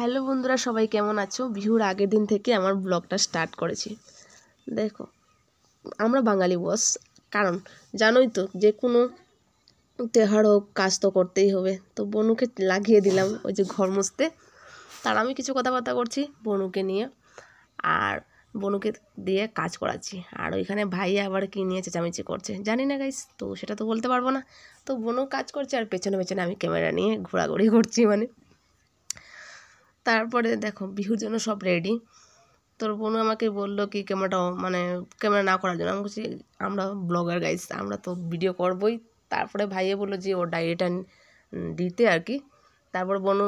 Hello বন্ধুরা, সবাই কেমন আছো? বিহুর আগের দিন থেকে আমার ব্লগটা স্টার্ট করেছি। দেখো, আমরা বাঙালি বস, কারণ জানোই তো যে কোনো তেহার হোক কাজ তো করতেই হবে। তো বনুকে লাগিয়ে দিলাম ওই যে ঘর মুছতে। তার আমি কিছু কথাবার্তা করছি বনুকে নিয়ে, আর বনুকে দিয়ে কাজ করাচ্ছি। আর ওইখানে ভাই আবার কি নিয়ে চেঁচামেচি করছে জানি না গাইস, তো সেটা তো বলতে পারবো না। তো বনু কাজ করছে আর পেছনে পেছনে আমি ক্যামেরা নিয়ে ঘোরাঘুরি করছি। তারপরে দেখো বিহুর জন্য সব রেডি। তোর বোনও আমাকে বললো কি ক্যামেরা না করার জন্য। আমি বলছি আমরা ব্লগার গাইস, আমরা তো ভিডিও করবই। তারপরে ভাইয়ে বললো যে ওর ডায়েরিটা দিতে আর কি। তারপর বোনও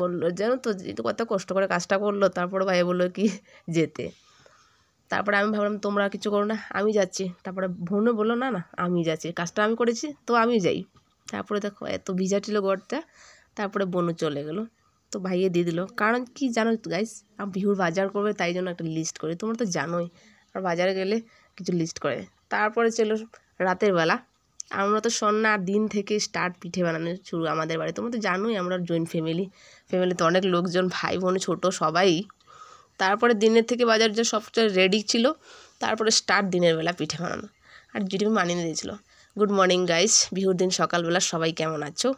বললো জানো তো কত কষ্ট করে কাজটা করলো। তারপরে ভাইয়ে বললো কি যেতে। তারপরে আমি ভাবলাম তোমরা কিছু করো না, আমি যাচ্ছি। তারপরে বোনও বললো না না আমি যাচ্ছি, কাজটা আমি করেছি তো আমি যাই। তারপরে দেখো এত ভিজা ছিল ঘরটা। তারপরে বোনও চলে গেলো। তো ভাইয়ে দিয়ে দিল, কারণ কি জানো গাইস, বিহুর বাজার করবে তাই জন্য একটা লিস্ট করে, তোমরা তো জানোই। আর বাজারে গেলে কিছু লিস্ট করে। তারপরে চলো রাতের বেলা। আমরা তো সন্ধ্যা দিন থেকে স্টার্ট পিঠে বানানো শুরু আমাদের বাড়ি। তোমরা তো জানোই আমরা জয়েন্ট ফ্যামিলিতে অনেক লোকজন, ভাই বোন ছোটো সবাই। তারপরে দিনের থেকে বাজার যে সবটা রেডি ছিল। তারপরে স্টার্ট দিনের বেলা পিঠে বানানো। আর জিডিপি মানিয়ে দিয়েছিলো। গুড মর্নিং গাইস, বিহুর দিন সকালবেলা সবাই কেমন আছো?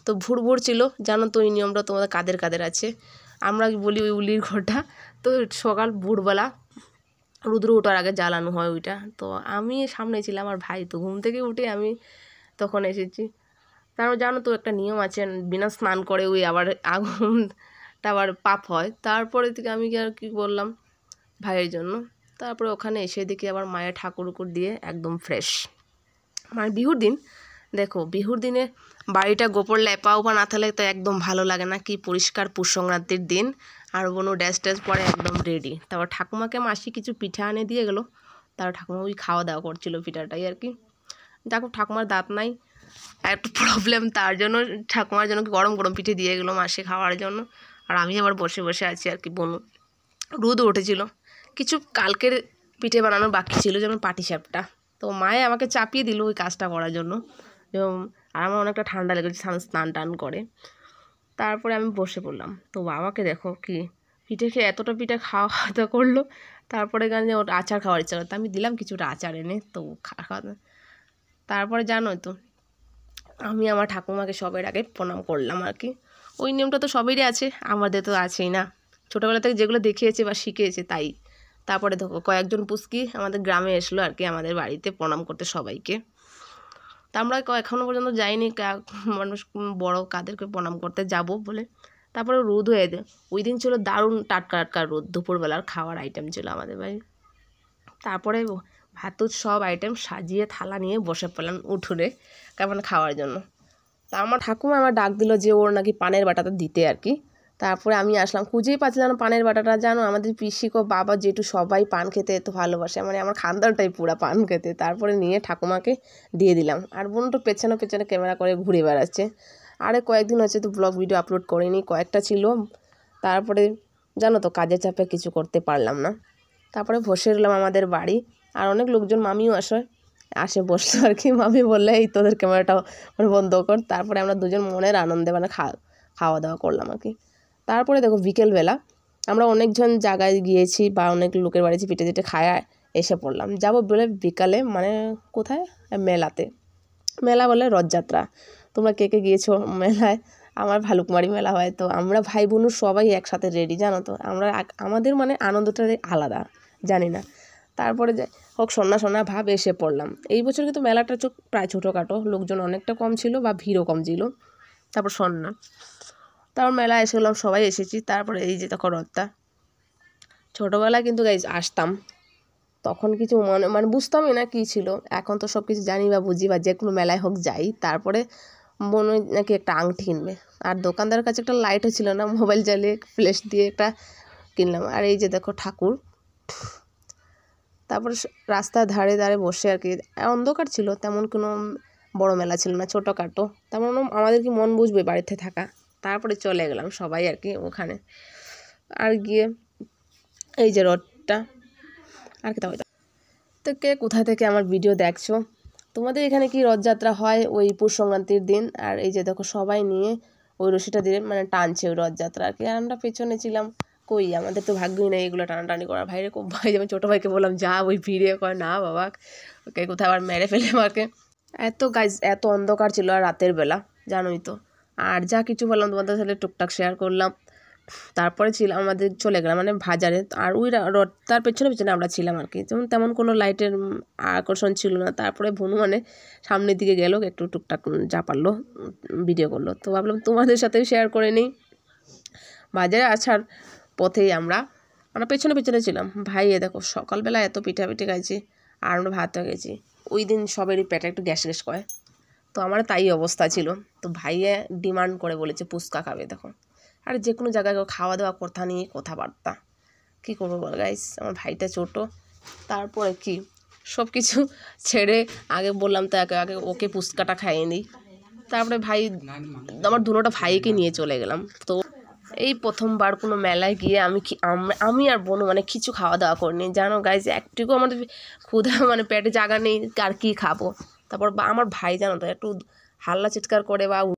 তো ভোর ছিল, জানো তো এই নিয়মটা তোমাদের কাদের কাদের আছে। আমরা বলি ওই উলির ঘরটা। তো সকাল ভোরবেলা রুদ্র ওঠার আগে জ্বালানো হয় ওইটা। তো আমি সামনে ছিলাম, আর ভাই তো ঘুম থেকে উঠে আমি তখন এসেছি। তারপর জানো তো একটা নিয়ম আছে, বিনা স্নান করে ওই আবার আগুনটা আবার পাপ হয়। তারপরে থেকে আমি আর কি বললাম ভাইয়ের জন্য। তারপরে ওখানে এসে দেখি আবার মায়ের ঠাকুর দিয়ে একদম ফ্রেশ। বিহুর দিন দেখো, বিহুর দিনে বাড়িটা গোপর লেপা উপা না থাকলে তো একদম ভালো লাগে না। কি পরিষ্কার, পুষ সংক্রান্তির দিন। আর বোনও ড্রেস পরে একদম রেডি। তারপর ঠাকুমাকে মাসি কিছু পিঠা আনে দিয়ে গেলো। তারপর ঠাকুমা ওই খাওয়া দাওয়া করছিল পিঠাটাই আর কি। দেখো ঠাকুমার দাঁত নাই, একটু প্রবলেম, তার জন্য ঠাকুমার জন্য গরম গরম পিঠে দিয়ে গেলো মাসি খাওয়ার জন্য। আর আমি আবার বসে বসে আছি আর কি। বোনু রোদ উঠেছিল, কিছু কালকের পিঠে বানানো বাকি ছিল, যেমন পাটিসাপটা। তো মায়ে আমাকে চাপিয়ে দিল ওই কাজটা করার জন্য। আর আমার অনেকটা ঠান্ডা লেগেছে, স্নান টান করে। তারপরে আমি বসে পড়লাম। তো বাবাকে দেখো কি পিঠে খেয়ে এতটা পিঠে খাওয়া দাওয়া করলো। তারপরে গানে ওর আচার খাওয়ার ইচ্ছা করতো, আমি দিলাম কিছুটা আচার এনে। তো খাওয়া। তারপরে জানোই তো আমি আমার ঠাকুমাকে সবের আগে প্রণাম করলাম আর কি। ওই নিয়মটা তো সবেরই আছে, আমাদের তো আছেই না। ছোটোবেলা থেকে যেগুলো দেখিয়েছে বা শিখেছে তাই। তারপরে দেখো কয়েকজন পুচকি আমাদের গ্রামে এসলো আর কি, আমাদের বাড়িতে প্রণাম করতে সবাইকে। তা আমরা এখনও পর্যন্ত যাইনি মানুষ বড় কাদেরকে প্রণাম করতে যাব বলে। তারপরে রোদ হয়ে দেয়। ওই দিন ছিল দারুণ টাটকা টাটকা রোদ, দুপুরবেলার খাওয়ার আইটেম ছিল আমাদের বাড়ি। তারপরে ভাতের সব আইটেম সাজিয়ে থালা নিয়ে বসে পড়লাম উঠোনে খাওয়ার জন্য। তা আমার ঠাকুমা আমার ডাক দিল যে ওর নাকি পানের বাটাটা দিতে আর কি। তারপরে আমি আসলাম, খুঁজেই পাচ্ছিলাম পানের বাটাটা। জানো আমাদের পিসিকো বাবা জেঠু সবাই পান খেতে এত ভালোবাসে, আমার খানদানটাই পুরা পান খেতে। তারপরে নিয়ে ঠাকুমাকে দিয়ে দিলাম। আর বোন তো পেছনে পেছনে ক্যামেরা করে ঘুরে বেড়াচ্ছে। আরে কয়েকদিন হচ্ছে তো ব্লগ ভিডিও আপলোড করিনি, কয়েকটা ছিল। তারপরে জানো তো কাজের চাপে কিছু করতে পারলাম না। তারপরে বসে রইলাম আমাদের বাড়ি। আর অনেক লোকজন, মামিও আসে বসলো আর কি। মামি বললে এই তোদের ক্যামেরাটাও বন্ধ কর। তারপরে আমরা দুজন মনের আনন্দে খাওয়া দাওয়া করলাম আর কি। তারপরে দেখো বিকেলবেলা আমরা অনেকজন জায়গায় গিয়েছি বা অনেক লোকের বাড়িতে পিঠে পিঠে খায়া এসে পড়লাম। যাবো বলে বিকালে কোথায়, মেলা বলে রথযাত্রা। তোমরা কে কে গিয়েছো মেলায়? আমার ভালুকমারি মেলা হয়, তো আমরা ভাই বোনু সবাই একসাথে রেডি। জানো তো আমাদের আনন্দটা আলাদা, জানি না। তারপরে হোক সন্না ভাব এসে পড়লাম। এই বছর কিন্তু মেলাটা প্রায় ছোটোখাটো, লোকজন অনেকটা কম ছিল বা ভিড়ও কম ছিল। তারপর তারপর মেলা এসে গেলাম, সবাই এসেছি। তারপরে এই যে তখন রথটা, ছোটোবেলায় কিন্তু আসতাম, তখন কিছু বুঝতামই না কী ছিল। এখন তো সব কিছু জানি বা বুঝি, বা যে কোনো মেলায় হোক যাই। তারপরে মনে নাকি একটা আংটি কিনবে, আর দোকানদারের কাছে একটা লাইটও ছিল না, মোবাইল জ্বালিয়ে ফ্ল্যাশ দিয়ে একটা কিনলাম। আর এই যে দেখো ঠাকুর। তারপর রাস্তার ধারে ধারে বসে আর কি, অন্ধকার ছিল, তেমন কোনো বড় মেলা ছিল না, ছোটোখাটো। তেমন আমাদের কি মন বুঝবে বাড়িতে থাকা। তারপরে চলে গেলাম সবাই আর কি ওখানে। আর গিয়ে এই যে রথটা আর কি। তো কে কোথা থেকে আমার ভিডিও দেখছো, তোমাদের এখানে কি রথযাত্রা হয় ওই পৌষ সংক্রান্তির দিন? আর এই যে দেখো সবাই নিয়ে ওই রশিটা দিয়ে মানে টানছে ওই রথযাত্রা আর কি। আর আমরা পেছনে ছিলাম, কই আমাদের তো ভাগ্যই নেই এগুলো টানাটানি করার। ভাইরে খুব ভাই, যেমন ছোটো ভাইকে বললাম যা ওই ভিড়ে, কয় না বাবা ওকে কোথায় আবার মেরে ফেলে আমাকে। এত গাইজ এত অন্ধকার ছিল আর রাতের বেলা, জানোই তো। আর যা কিছু বললাম তোমাদের সাথে টুকটাক শেয়ার করলাম। তারপরে ছিলাম আমাদের চলে গেলাম মানে বাজারে। আর ওই তার পেছনে পেছনে আমরা ছিলাম আর কি, যেমন তেমন কোনো লাইটের আকর্ষণ ছিল না। তারপরে ভনু মানে সামনের দিকে গেল, একটু টুকটাক যা পারলো ভিডিও করলো। তো ভাবলাম তোমাদের সাথেও শেয়ার করে নিই। বাজারে আসার পথেই আমরা পেছনে পেছনে ছিলাম। ভাই দেখো সকালবেলা এত পিঠাপিঠি খাইছি আর আমরা ভাতও গেছি। ওই দিন সবেরই পেটে একটু গ্যাস গ্যাস করে, তো আমার তাই অবস্থা ছিল। তো ভাইয়ে ডিমান্ড করে বলেছে ফুচকা খাবে। দেখো আর যে কোনো জায়গায় খাওয়া দাওয়া কথা নিয়ে কথাবার্তা, কী করবো বল গাইস, আমার ভাইটা ছোটো। তারপরে কি সব কিছু ছেড়ে আগে বললাম তো আগে ওকে ফুচকাটা খাইয়ে নিই। তারপরে ভাই আমার দুটোটা ভাইকে নিয়ে চলে গেলাম। তো এই প্রথমবার কোনো মেলায় গিয়ে আমি আর বোনও মানে কিছু খাওয়া দাওয়া করিনি, জানো গাইজ। একটুকু আমাদের ক্ষুধা মানে পেটে জায়গা নেই, আর কি খাবো। তারপর আমার ভাই জানো তো একটু হাল্লা চিৎকার করে বা